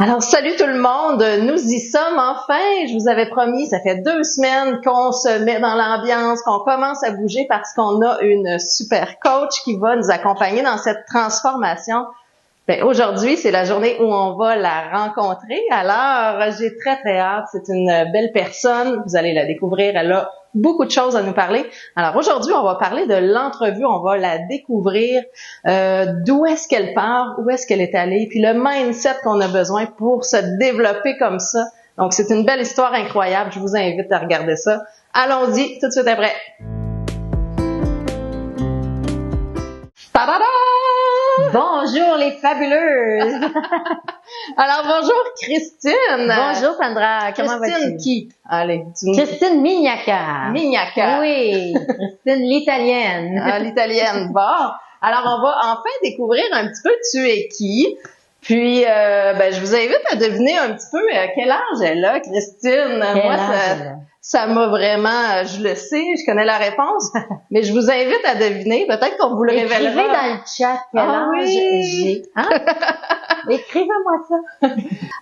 Alors, salut tout le monde, nous y sommes enfin. Je vous avais promis, ça fait 2 semaines qu'on se met dans l'ambiance, qu'on commence à bouger parce qu'on a une super coach qui va nous accompagner dans cette transformation. Ben, aujourd'hui, c'est la journée où on va la rencontrer. Alors, j'ai très hâte. C'est une belle personne. Vous allez la découvrir. Elle a beaucoup de choses à nous parler. Alors, aujourd'hui, on va parler de l'entrevue. On va la découvrir. D'où est-ce qu'elle part? Où est-ce qu'elle est allée? Puis le mindset qu'on a besoin pour se développer comme ça. Donc, c'est une belle histoire incroyable. Je vous invite à regarder ça. Allons-y, tout de suite après. Ta-da-da! Bonjour les fabuleuses! Alors, bonjour Christine! Bonjour Sandra, comment vas-tu? Christine qui? Allez, dis-nous. Christine Mignacca. Mignacca. Oui, Christine l'italienne. Ah, l'italienne. Bon. Alors, on va enfin découvrir un petit peu tu es qui. Puis, je vous invite à deviner un petit peu quel âge elle a, Christine. Moi, ça m'a vraiment, je le sais, je connais la réponse, mais je vous invite à deviner. Peut-être qu'on vous le révélera. Écrivez dans le chat quel âge j'ai. Hein? Écrivez-moi ça.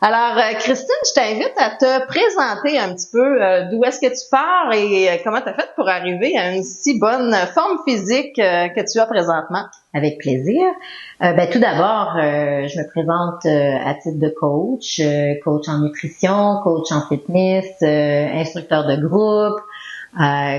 Alors, Christine, je t'invite à te présenter un petit peu d'où est-ce que tu pars et comment tu as fait pour arriver à une si bonne forme physique que tu as présentement. Avec plaisir. Tout d'abord, je me présente à titre de coach, coach en nutrition, coach en fitness, instructeur de groupe,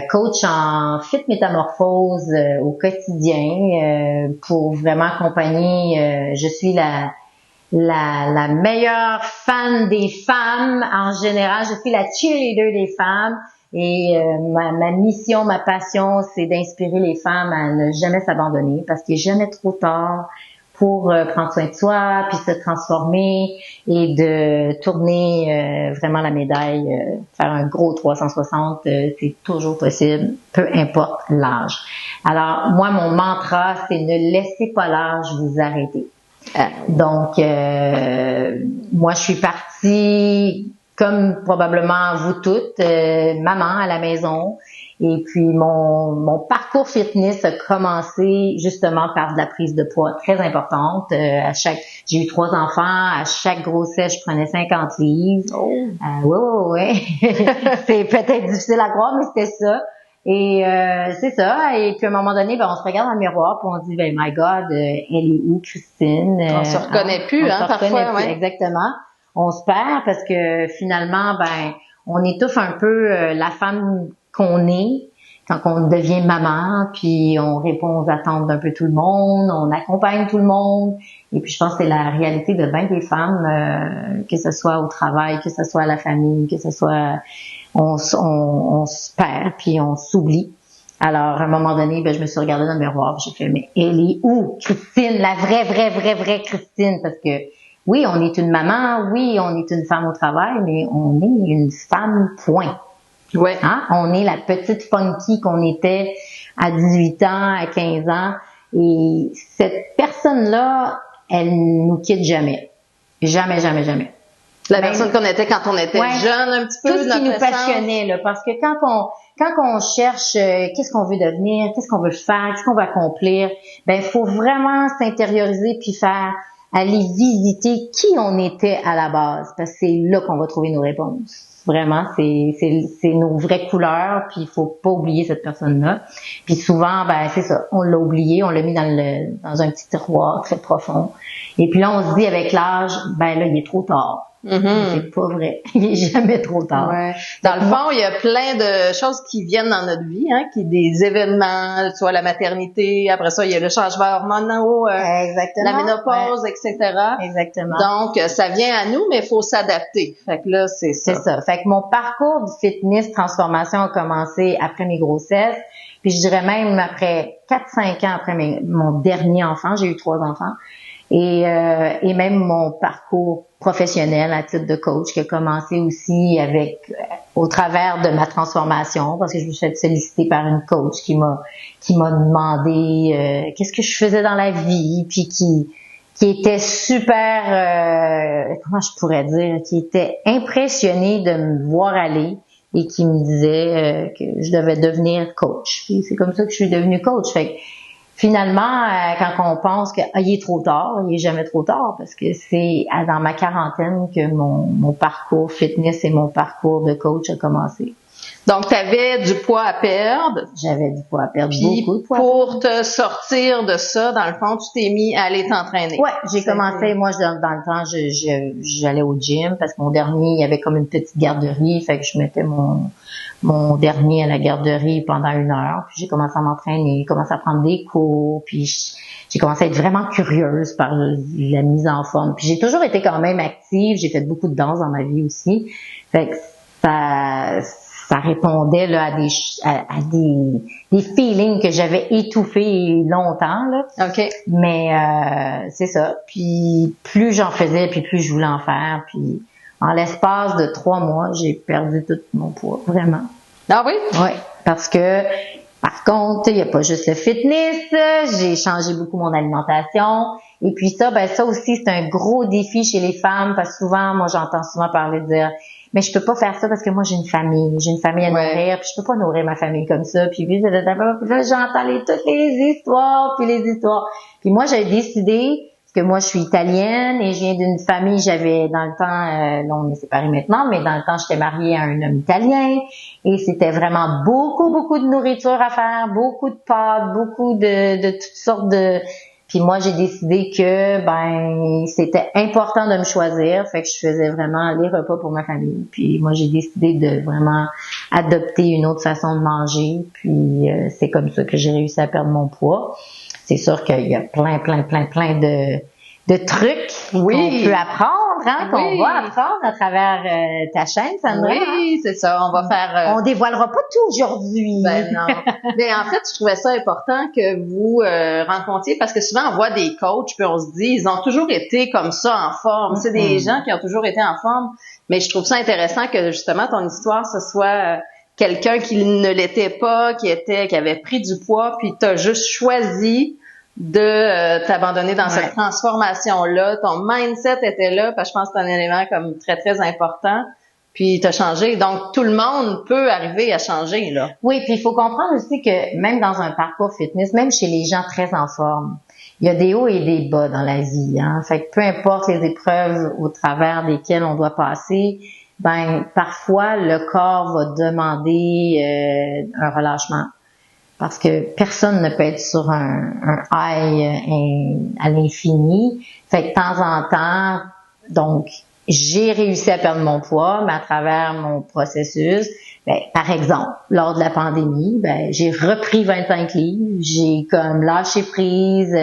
coach en fit métamorphose au quotidien pour vraiment accompagner. Je suis la meilleure fan des femmes en général. Je suis la cheerleader des femmes. Et ma mission, ma passion, c'est d'inspirer les femmes à ne jamais s'abandonner parce qu'il n'est jamais trop tard pour prendre soin de soi, puis se transformer et de tourner vraiment la médaille, faire un gros 360, c'est toujours possible, peu importe l'âge. Alors, moi, mon mantra, c'est ne laissez pas l'âge vous arrêter. Donc, moi, je suis partie comme probablement vous toutes, maman à la maison. Et puis mon parcours fitness a commencé justement par de la prise de poids très importante. J'ai eu 3 enfants, à chaque grossesse, je prenais 50 livres. Oh. Ouais. C'est peut-être difficile à croire, mais c'était ça. Et c'est ça. Et puis à un moment donné, on se regarde dans le miroir puis on se dit, my God, elle est où, Christine? On se reconnaît plus, parfois. Ouais. Exactement. On se perd parce que finalement, on étouffe un peu la femme qu'on est quand on devient maman, puis on répond aux attentes d'un peu tout le monde, on accompagne tout le monde. Et puis je pense que c'est la réalité de bien des femmes, que ce soit au travail, que ce soit à la famille, que ce soit on se perd puis on s'oublie. Alors à un moment donné, je me suis regardée dans le miroir, j'ai fait mais elle est où, Christine, la vraie Christine, parce que oui, on est une maman, oui, on est une femme au travail, mais on est une femme, point. Ouais. Hein? On est la petite funky qu'on était à 18 ans, à 15 ans. Et cette personne-là, elle nous quitte jamais. Jamais. La personne qu'on était quand on était jeune, un petit peu. Tout ce qui nous passionnait, là, parce que quand on cherche qu'est-ce qu'on veut devenir, qu'est-ce qu'on veut faire, qu'est-ce qu'on veut accomplir, faut vraiment s'intérioriser puis aller visiter qui on était à la base, parce que c'est là qu'on va trouver nos réponses. Vraiment, c'est nos vraies couleurs, puis il faut pas oublier cette personne-là. Puis souvent, c'est ça, on l'a oublié, on l'a mis dans un petit tiroir très profond. Et puis là, on se dit avec l'âge, là, il est trop tard. Mm-hmm. C'est pas vrai. Il est jamais trop tard. Ouais. Dans le fond, il y a plein de choses qui viennent dans notre vie, des événements, soit la maternité, après ça, il y a le changement hormonal, la ménopause, etc. Exactement. Donc, ça vient à nous, mais il faut s'adapter. Fait que là, c'est ça. C'est ça. Fait que mon parcours de fitness transformation a commencé après mes grossesses, puis je dirais même après 4-5 ans après mon dernier enfant, j'ai eu 3 enfants. Et même mon parcours professionnel à titre de coach qui a commencé aussi au travers de ma transformation, parce que je me suis fait solliciter par une coach qui m'a demandé qu'est-ce que je faisais dans la vie, puis qui était super comment je pourrais dire, qui était impressionnée de me voir aller et qui me disait que je devais devenir coach. Puis c'est comme ça que je suis devenue coach. Fait finalement, quand on pense que il est trop tard, il est jamais trop tard parce que c'est dans ma quarantaine que mon parcours fitness et mon parcours de coach a commencé. Donc, tu avais du poids à perdre. J'avais du poids à perdre, Puis beaucoup de poids. Pour te sortir de ça, dans le fond, tu t'es mis à aller t'entraîner. Ouais, j'ai commencé, moi, dans le temps, j'allais au gym parce que mon dernier, il y avait comme une petite garderie, fait que je mettais mon dernier à la garderie pendant 1 heure. Puis j'ai commencé à m'entraîner, commencé à prendre des cours, puis j'ai commencé à être vraiment curieuse par la mise en forme. Puis j'ai toujours été quand même active, j'ai fait beaucoup de danse dans ma vie aussi. Fait que ça répondait là à des feelings que j'avais étouffés longtemps là. OK. Mais c'est ça. Puis plus j'en faisais, puis plus je voulais en faire. Puis en l'espace de 3 mois, j'ai perdu tout mon poids, vraiment. Ah oui? Oui, parce que par contre, il n'y a pas juste le fitness. J'ai changé beaucoup mon alimentation. Et puis ça aussi, c'est un gros défi chez les femmes parce que souvent, moi, j'entends souvent parler de dire mais je peux pas faire ça parce que moi j'ai une famille à nourrir, puis je peux pas nourrir ma famille comme ça, puis là j'entends toutes les histoires. Puis moi j'ai décidé parce que moi je suis italienne et je viens d'une famille, j'avais dans le temps là on est séparés maintenant, mais dans le temps j'étais mariée à un homme italien et c'était vraiment beaucoup de nourriture à faire, beaucoup de pâtes, beaucoup de toutes sortes de. Puis moi, j'ai décidé que c'était important de me choisir, fait que je faisais vraiment les repas pour ma famille. Puis moi, j'ai décidé de vraiment adopter une autre façon de manger. Puis c'est comme ça que j'ai réussi à perdre mon poids. C'est sûr qu'il y a plein de trucs qu'on peut apprendre, qu'on va apprendre à travers ta chaîne, Sandra. Oui, c'est ça. On va faire. On dévoilera pas tout aujourd'hui. Ben non. Mais en fait, je trouvais ça important que vous rencontriez parce que souvent on voit des coachs puis on se dit ils ont toujours été comme ça en forme. C'est des gens qui ont toujours été en forme. Mais je trouve ça intéressant que justement ton histoire ce soit quelqu'un qui ne l'était pas, qui avait pris du poids puis t'as juste choisi de t'abandonner dans cette transformation-là. Ton mindset était là, parce que je pense que c'est un élément comme très important. Puis t'as changé. Donc, tout le monde peut arriver à changer, là. Oui, puis il faut comprendre aussi que même dans un parcours fitness, même chez les gens très en forme, il y a des hauts et des bas dans la vie, hein. Fait que peu importe les épreuves au travers desquelles on doit passer, parfois le corps va demander un relâchement. Parce que personne ne peut être sur un high à l'infini. Fait que de temps en temps, donc, j'ai réussi à perdre mon poids, mais à travers mon processus, par exemple, lors de la pandémie, j'ai repris 25 livres, j'ai comme lâché prise,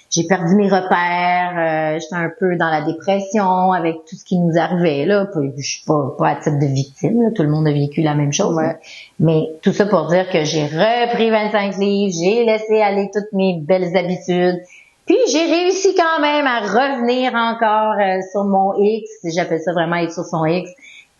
j'ai perdu mes repères, j'étais un peu dans la dépression avec tout ce qui nous arrivait là. Je suis pas à titre de victime, là, tout le monde a vécu la même chose. Ouais. Mais tout ça pour dire que j'ai repris 25 livres, j'ai laissé aller toutes mes belles habitudes. Puis j'ai réussi quand même à revenir encore sur mon X, j'appelle ça vraiment être sur son X,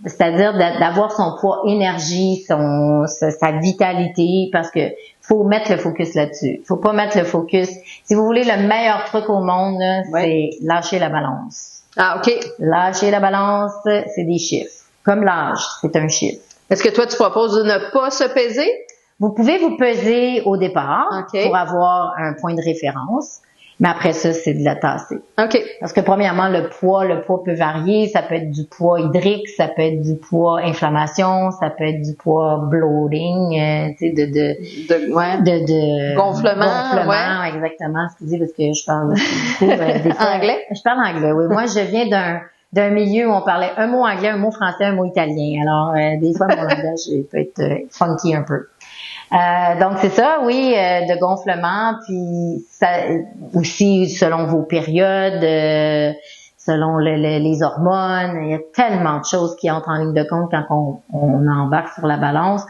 c'est-à-dire d'avoir son poids énergie, sa vitalité, parce que faut mettre le focus là-dessus. Faut pas mettre le focus. Si vous voulez le meilleur truc au monde, là, c'est lâcher la balance. Ah, OK. Lâcher la balance, c'est des chiffres. Comme l'âge, c'est un chiffre. Est-ce que toi, tu proposes de ne pas se peser? Vous pouvez vous peser au départ pour avoir un point de référence. Mais après ça, c'est de la tasser. OK. Parce que premièrement, le poids peut varier. Ça peut être du poids hydrique, ça peut être du poids inflammation, ça peut être du poids bloating, tu sais, de gonflement. Ouais. Exactement. Excusez parce que je parle beaucoup des fois, anglais. Je parle anglais. Oui, moi, je viens d'un milieu où on parlait un mot anglais, un mot français, un mot italien. Alors, des fois, mon langage peut être funky un peu. Donc c'est ça, oui, de gonflement, puis ça aussi selon vos périodes, selon les hormones, il y a tellement de choses qui entrent en ligne de compte quand on embarque sur la balance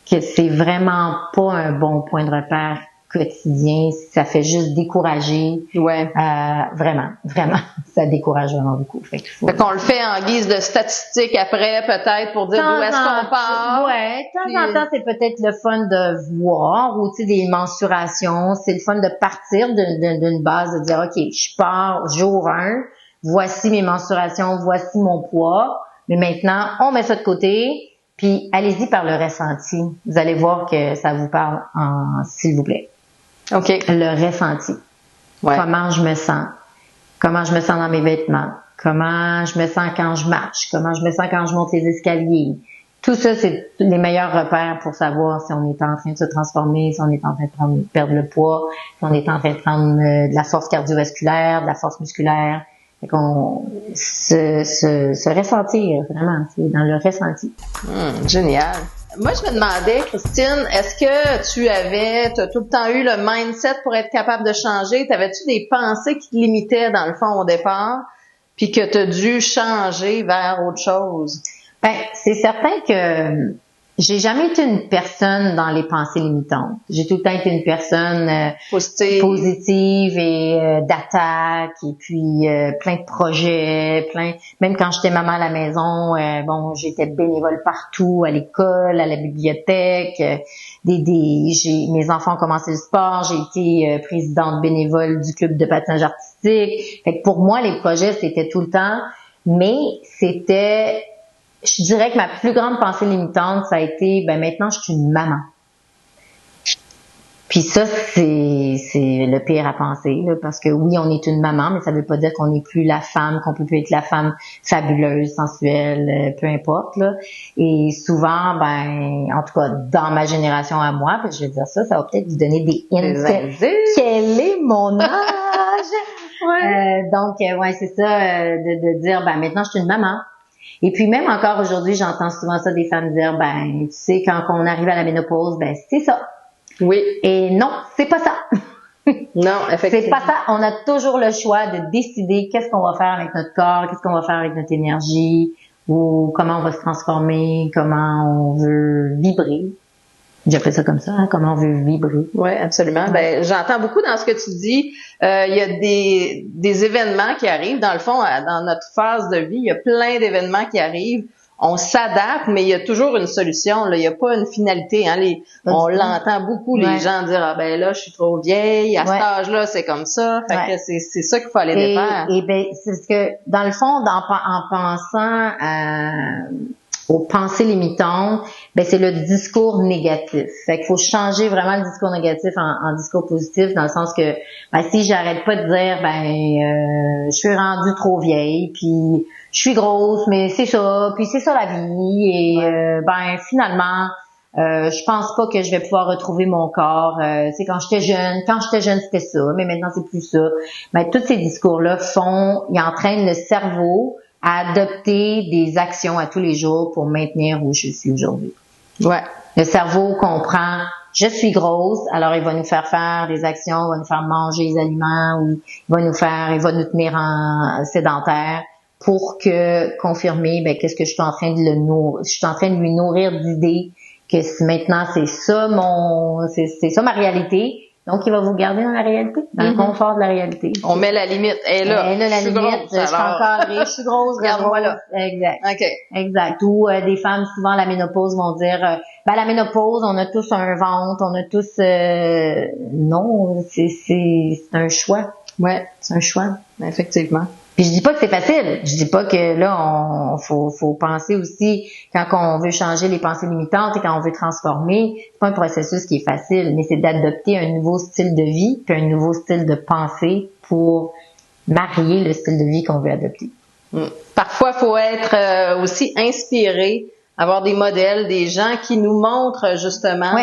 que c'est vraiment pas un bon point de repère quotidien, ça fait juste décourager. Ouais. Vraiment, ça décourage vraiment beaucoup. Fait qu'on le fait en guise de statistique après, peut-être, pour dire d'où est-ce qu'on part. Ouais, de temps en temps, c'est peut-être le fun de voir, ou tu sais, des mensurations, c'est le fun de partir d'une base, de dire, OK, je pars jour 1, voici mes mensurations, voici mon poids, mais maintenant, on met ça de côté, puis allez-y par le ressenti. Vous allez voir que ça vous parle s'il vous plaît. OK. Le ressenti. Ouais. Comment je me sens dans mes vêtements, comment je me sens quand je marche, comment je me sens quand je monte les escaliers. Tout ça, c'est les meilleurs repères pour savoir si on est en train de se transformer, si on est en train de perdre le poids, si on est en train de prendre de la force cardiovasculaire, de la force musculaire. Fait qu'on se ressentir, vraiment, c'est dans le ressenti. Génial. Moi, je me demandais, Christine, est-ce que t'as tout le temps eu le mindset pour être capable de changer? T'avais-tu des pensées qui te limitaient, dans le fond, au départ, puis que t'as dû changer vers autre chose? Ben, c'est certain que j'ai jamais été une personne dans les pensées limitantes. J'ai tout le temps été une personne positive et d'attaque, et puis plein de projets, même quand j'étais maman à la maison, j'étais bénévole partout, à l'école, à la bibliothèque. Mes enfants ont commencé le sport, j'ai été présidente bénévole du club de patinage artistique. Fait que pour moi, les projets, c'était tout le temps, mais je dirais que ma plus grande pensée limitante, ça a été, maintenant, je suis une maman. Puis ça, c'est le pire à penser, là, parce que oui, on est une maman, mais ça veut pas dire qu'on n'est plus la femme, qu'on peut plus être la femme fabuleuse, sensuelle, peu importe, là. Et souvent, en tout cas, dans ma génération à moi, je vais dire ça va peut-être vous donner des hints. Quel est mon âge? Ouais. C'est ça, de dire, maintenant, je suis une maman. Et puis même encore aujourd'hui, j'entends souvent ça des femmes dire, tu sais, quand on arrive à la ménopause, c'est ça. Oui. Et non, c'est pas ça. Non, effectivement. C'est pas ça. On a toujours le choix de décider qu'est-ce qu'on va faire avec notre corps, qu'est-ce qu'on va faire avec notre énergie, ou comment on va se transformer, comment on veut vibrer. J'appelle ça comme ça, comment on veut vibrer. Oui, absolument. J'entends beaucoup dans ce que tu dis. Il y a des événements qui arrivent. Dans le fond, dans notre phase de vie, il y a plein d'événements qui arrivent. On s'adapte, mais il y a toujours une solution. Là. Il n'y a pas une finalité. On l'entend beaucoup, les gens dire là, je suis trop vieille, à cet âge-là, c'est comme ça. Fait que c'est ça qu'il faut aller défaire. Et c'est ce que, dans le fond, en pensant aux pensées limitantes, c'est le discours négatif. Fait qu'il faut changer vraiment le discours négatif en discours positif, dans le sens que si j'arrête pas de dire je suis rendue trop vieille, puis je suis grosse, mais c'est ça, puis c'est ça la vie, et finalement je pense pas que je vais pouvoir retrouver mon corps. C'est quand j'étais jeune c'était ça, mais maintenant c'est plus ça. Tous ces discours-là ils entraînent le cerveau à adopter des actions à tous les jours pour maintenir où je suis aujourd'hui. Ouais. Le cerveau comprend, je suis grosse, alors il va nous faire des actions, il va nous faire manger des aliments, ou il va nous tenir en sédentaire pour confirmer, qu'est-ce que je suis en train je suis en train de lui nourrir d'idées que maintenant c'est ça ma réalité. Donc, il va vous garder dans la réalité, dans le confort de la réalité. On met la limite. Et là, la limite, je suis encadrée, je suis grosse, regarde-moi là. Exact. OK. Exact. Ou des femmes, souvent, à la ménopause, vont dire, la ménopause, on a tous un ventre, on a tous... non, c'est un choix. Ouais. C'est un choix. Effectivement. Puis je dis pas que c'est facile. Je dis pas que là, faut penser aussi, quand on veut changer les pensées limitantes et quand on veut transformer, c'est pas un processus qui est facile, mais c'est d'adopter un nouveau style de vie, puis un nouveau style de pensée pour marier le style de vie qu'on veut adopter. Parfois, faut être aussi inspiré, avoir des modèles, des gens qui nous montrent justement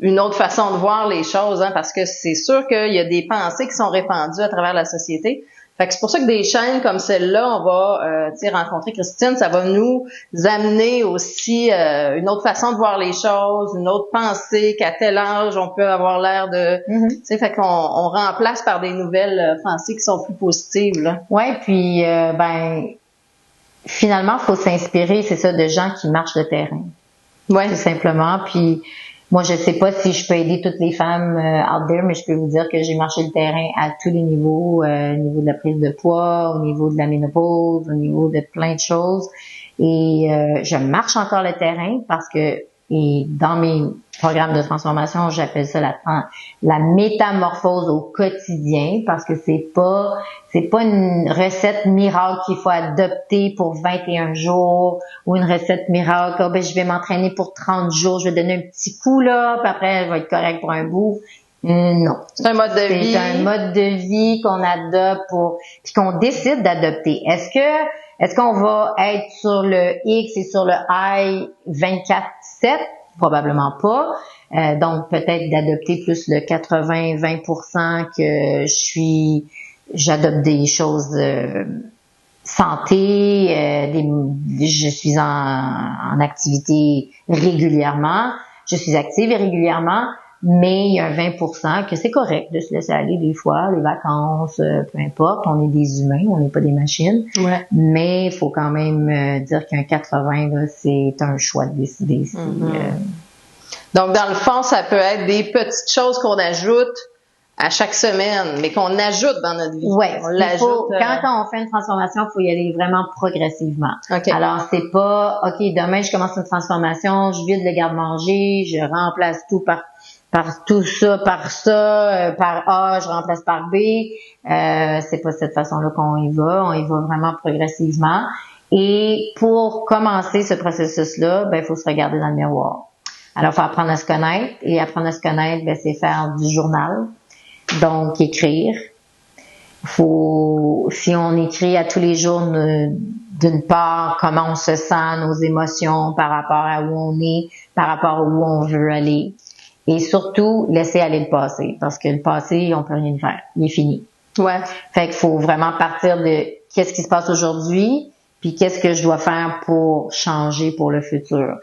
une autre façon de voir les choses, parce que c'est sûr qu'il y a des pensées qui sont répandues à travers la société. Fait que c'est pour ça que des chaînes comme celle-là, on va rencontrer Christine, ça va nous amener aussi une autre façon de voir les choses, une autre pensée, qu'à tel âge on peut avoir l'air de... Fait qu'on remplace par des nouvelles pensées qui sont plus positives. Là. Ouais, puis finalement, faut s'inspirer, c'est ça, de gens qui marchent le terrain. Ouais. Tout simplement. Puis moi, je sais pas si je peux aider toutes les femmes out there, mais je peux vous dire que j'ai marché le terrain à tous les niveaux, au niveau de la prise de poids, au niveau de la ménopause, au niveau de plein de choses. Et je marche encore le terrain parce que dans mes programmes de transformation, j'appelle ça la métamorphose au quotidien, parce que c'est pas une recette miracle qu'il faut adopter pour 21 jours ou une recette miracle, je vais m'entraîner pour 30 jours, je vais donner un petit coup là, puis après je vais être correct pour un bout. Non. C'est un mode de vie. C'est un mode de vie qu'on adopte puis qu'on décide d'adopter. Est-ce qu'on va être sur le X et sur le Y 24/7? Probablement pas. Donc peut-être d'adopter plus le 80-20% que j'adopte des choses santé, je suis en activité régulièrement, je suis active régulièrement, mais il y a un 20% que c'est correct de se laisser aller des fois, les vacances, peu importe, on est des humains, on n'est pas des machines, ouais. Mais il faut quand même dire qu'un 80, là, c'est un choix de décider. Donc, dans le fond, ça peut être des petites choses qu'on ajoute à chaque semaine, mais qu'on ajoute dans notre vie. Ouais, on l'ajoute. Quand on fait une transformation, il faut y aller vraiment progressivement. Okay. Alors, c'est pas, OK, demain, je commence une transformation, je vide le garde-manger, je remplace tout par tout ça, par ça, par A, je remplace par B. C'est pas cette façon-là qu'on y va. On y va vraiment progressivement. Et pour commencer ce processus-là, il faut se regarder dans le miroir. Alors, il faut apprendre à se connaître. Et apprendre à se connaître, c'est faire du journal. Donc, écrire. Si on écrit à tous les jours, d'une part, comment on se sent, nos émotions par rapport à où on est, par rapport à où on veut aller. Et surtout, laisser aller le passé. Parce que le passé, on peut rien y faire. Il est fini. Ouais. Fait qu'il faut vraiment partir de qu'est-ce qui se passe aujourd'hui, puis qu'est-ce que je dois faire pour changer pour le futur.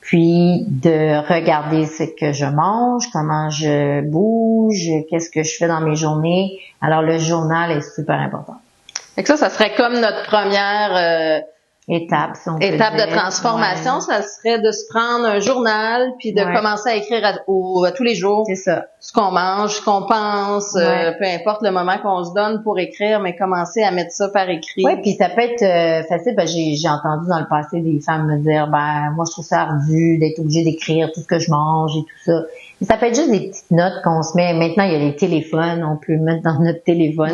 Puis de regarder ce que je mange, comment je bouge, qu'est-ce que je fais dans mes journées. Alors le journal est super important. Fait que ça serait comme notre première étape de transformation. Ouais. Ça serait de se prendre un journal puis de commencer à écrire à tous les jours. C'est ça. Ce qu'on mange, ce qu'on pense, peu importe le moment qu'on se donne pour écrire, mais commencer à mettre ça par écrit. Oui, puis ça peut être facile. J'ai entendu dans le passé des femmes me dire, moi je trouve ça ardu d'être obligée d'écrire tout ce que je mange et tout ça. Mais ça peut être juste des petites notes qu'on se met. Maintenant, il y a les téléphones, on peut le mettre dans notre téléphone.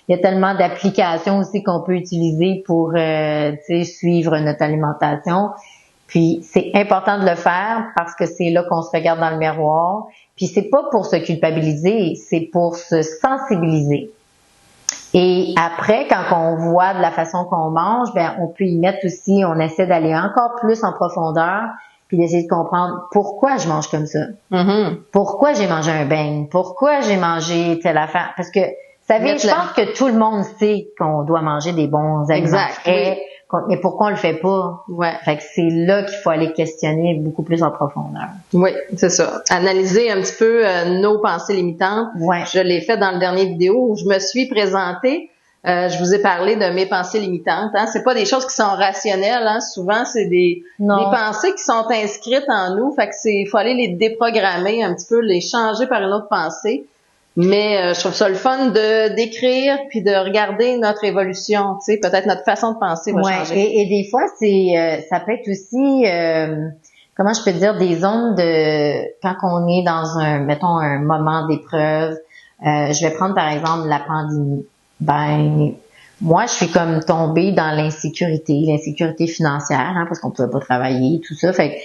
Il y a tellement d'applications aussi qu'on peut utiliser pour suivre notre alimentation. Puis c'est important de le faire parce que c'est là qu'on se regarde dans le miroir. Puis c'est pas pour se culpabiliser, c'est pour se sensibiliser. Et après, quand on voit de la façon qu'on mange, on peut y mettre aussi, on essaie d'aller encore plus en profondeur, puis d'essayer de comprendre pourquoi je mange comme ça. Mm-hmm. Pourquoi j'ai mangé un beigne? Pourquoi j'ai mangé telle affaire? Parce que, vous savez, je pense que tout le monde sait qu'on doit manger des bons aliments frais. Oui. Mais pourquoi on le fait pas? Ouais. Fait que c'est là qu'il faut aller questionner beaucoup plus en profondeur. Oui, c'est ça. Analyser un petit peu nos pensées limitantes. Ouais. Je l'ai fait dans le dernier vidéo où je me suis présentée. Je vous ai parlé de mes pensées limitantes. Hein. C'est pas des choses qui sont rationnelles. Hein. Souvent, c'est des pensées qui sont inscrites en nous. Fait que faut aller les déprogrammer un petit peu, les changer par une autre pensée. Mais je trouve ça le fun d'écrire puis de regarder notre évolution, tu sais, peut-être notre façon de penser va changer. Et des fois ça peut être aussi comment je peux dire des zones de quand on est dans un moment d'épreuve. Je vais prendre par exemple la pandémie. Moi je suis comme tombée dans l'insécurité financière parce qu'on pouvait pas travailler, tout ça. Fait que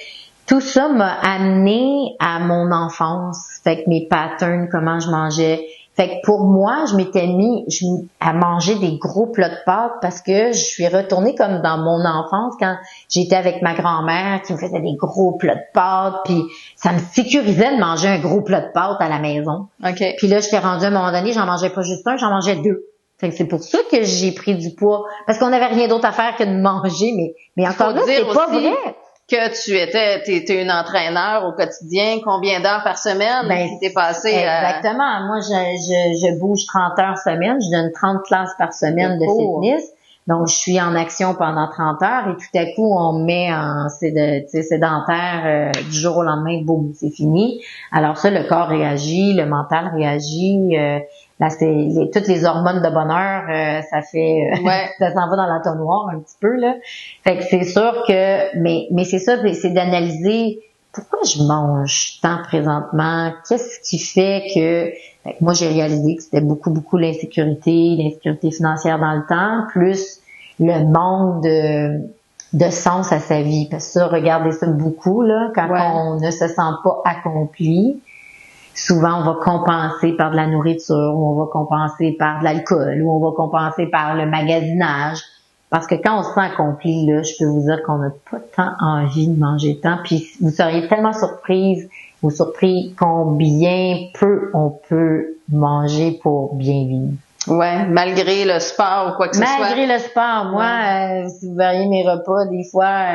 tout ça m'a amené à mon enfance, fait que mes patterns, comment je mangeais. Fait que pour moi, je m'étais mis à manger des gros plats de pâtes parce que je suis retournée comme dans mon enfance quand j'étais avec ma grand-mère qui me faisait des gros plats de pâtes, puis ça me sécurisait de manger un gros plat de pâtes à la maison. Okay. Puis là, j'étais rendue à un moment donné, j'en mangeais pas juste un, j'en mangeais 2. Fait que c'est pour ça que j'ai pris du poids parce qu'on n'avait rien d'autre à faire que de manger, mais encore là, c'est pas vrai. Que t'es une entraîneur au quotidien, combien d'heures par semaine t'es passé Exactement. Moi, je bouge 30 heures semaine, je donne 30 classes par semaine de fitness. Donc, je suis en action pendant 30 heures et tout à coup, on me met en sédentaire du jour au lendemain, boum, c'est fini. Alors ça, le corps réagit, le mental réagit. Là, toutes les hormones de bonheur, ça fait ça s'en va dans l'entonnoir un petit peu là. Fait que c'est sûr que mais c'est ça, c'est d'analyser pourquoi je mange tant présentement, qu'est-ce qui fait que moi j'ai réalisé que c'était beaucoup l'insécurité financière dans le temps, plus le manque de sens à sa vie. Parce que ça, regardez ça beaucoup là, quand on ne se sent pas accompli. souvent on va compenser par de la nourriture, ou on va compenser par de l'alcool, ou on va compenser par le magasinage. Parce que quand on se sent accompli, là, je peux vous dire qu'on n'a pas tant envie de manger tant. Puis vous seriez tellement surpris combien peu on peut manger pour bien vivre. Ouais, malgré le sport ou quoi que ce soit. Malgré le sport, moi, si vous verriez mes repas, des fois,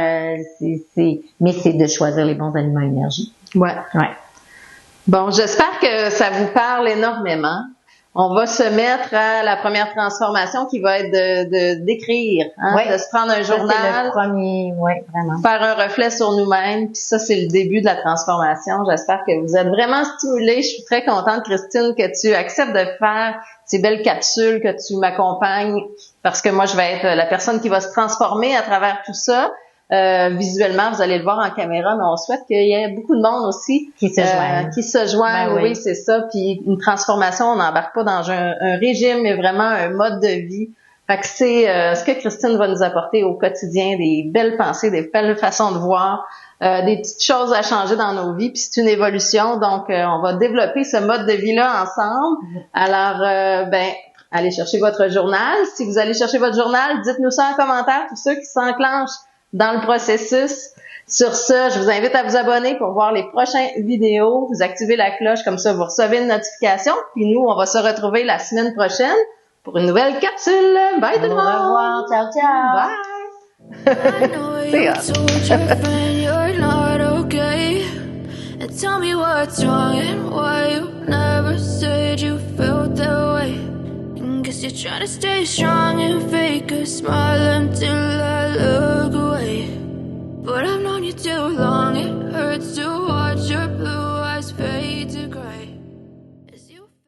mais c'est de choisir les bons aliments énergie. Ouais. Ouais. Bon, j'espère que ça vous parle énormément. On va se mettre à la première transformation qui va être d'écrire, de se prendre un journal. C'est le premier, vraiment. Faire un reflet sur nous-mêmes, puis ça, c'est le début de la transformation. J'espère que vous êtes vraiment stimulés. Je suis très contente, Christine, que tu acceptes de faire ces belles capsules, que tu m'accompagnes, parce que moi, je vais être la personne qui va se transformer à travers tout ça. Visuellement, vous allez le voir en caméra, mais on souhaite qu'il y ait beaucoup de monde aussi qui se joignent. Ben oui, c'est ça. Puis une transformation, on n'embarque pas dans un régime, mais vraiment un mode de vie. Fait que c'est ce que Christine va nous apporter au quotidien, des belles pensées, des belles façons de voir, des petites choses à changer dans nos vies. Puis c'est une évolution, donc on va développer ce mode de vie-là ensemble. Alors, allez chercher votre journal. Si vous allez chercher votre journal, dites-nous ça en commentaire, tous ceux qui s'enclenchent dans le processus. Sur ce, je vous invite à vous abonner pour voir les prochaines vidéos. Vous activez la cloche, comme ça vous recevez une notification. Puis nous, on va se retrouver la semaine prochaine pour une nouvelle capsule. Bye tout le monde! Au revoir, ciao, ciao! Bye! And tell me what's wrong and why you never said you felt that way. And guess you're trying to stay strong and fake a smile until I look away. But I've known you too long, it hurts to watch your